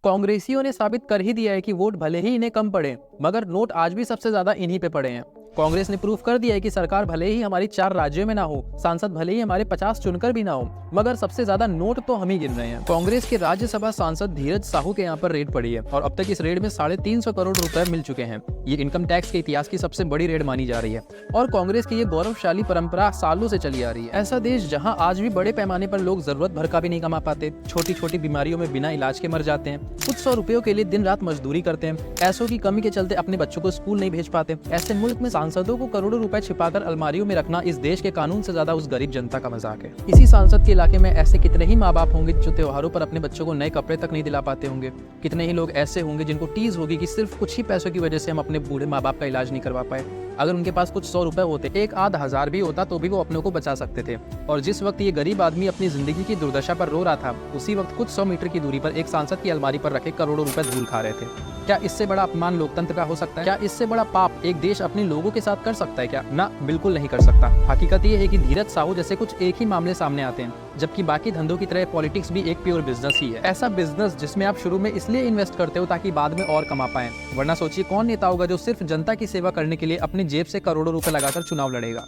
कांग्रेसियों ने साबित कर ही दिया है कि वोट भले ही इन्हें कम पड़े, मगर नोट आज भी सबसे ज्यादा इन्हीं पे पड़े हैं। कांग्रेस ने प्रूफ कर दिया है कि सरकार भले ही हमारी 4 राज्यों में ना हो, सांसद भले ही हमारे 50 चुनकर भी ना हो, मगर सबसे ज्यादा नोट तो हम ही गिन रहे हैं। कांग्रेस के राज्यसभा सांसद धीरज साहू के यहाँ पर रेड पड़ी है और अब तक इस रेड में 350 करोड़ रुपए मिल चुके हैं। ये इनकम टैक्स के इतिहास की सबसे बड़ी रेड मानी जा रही है और कांग्रेस की ये गौरवशाली परंपरा सालों से चली आ रही है। ऐसा देश जहाँ आज भी बड़े पैमाने पर लोग जरूरत भर का भी नहीं कमा पाते, छोटी छोटी बीमारियों में बिना इलाज के मर जाते हैं, कुछ 100 रुपयों के लिए दिन रात मजदूरी करते हैं, पैसों की कमी के चलते अपने बच्चों को स्कूल नहीं भेज पाते। ऐसे मुल्क में सांसदों को करोड़ों रुपए छिपाकर अलमारियों में रखना इस देश के कानून से ज्यादा उस गरीब जनता का मजाक है। इसी सांसद के इलाके में ऐसे कितने ही माँ बाप होंगे जो त्योहारों पर अपने बच्चों को नए कपड़े तक नहीं दिला पाते होंगे। कितने ही लोग ऐसे होंगे जिनको टीज होगी कि सिर्फ कुछ ही पैसों की वजह से हम अपने बूढ़े माँ बाप का इलाज नहीं करवा पाए। अगर उनके पास कुछ 100 रुपए होते, एक आध हजार भी होता, तो भी वो अपनों को बचा सकते थे। और जिस वक्त ये गरीब आदमी अपनी जिंदगी की दुर्दशा पर रो रहा था, उसी वक्त कुछ 100 मीटर की दूरी पर एक सांसद की अलमारी पर रखे करोड़ों रुपए धूल खा रहे थे। क्या इससे बड़ा अपमान लोकतंत्र का हो सकता है? क्या इससे बड़ा पाप एक देश अपने लोगों के साथ कर सकता है? क्या ना, बिल्कुल नहीं कर सकता। हकीकत ये है कि धीरज साहू जैसे कुछ एक ही मामले सामने आते हैं, जबकि बाकी धंधों की तरह पॉलिटिक्स भी एक प्योर बिजनेस ही है। ऐसा बिजनेस जिसमें आप शुरू में इसलिए इन्वेस्ट करते हो ताकि बाद में और कमा पाएं, वरना सोचिए कौन नेता होगा जो सिर्फ जनता की सेवा करने के लिए अपनी जेब से करोड़ों रुपए लगाकर चुनाव लड़ेगा।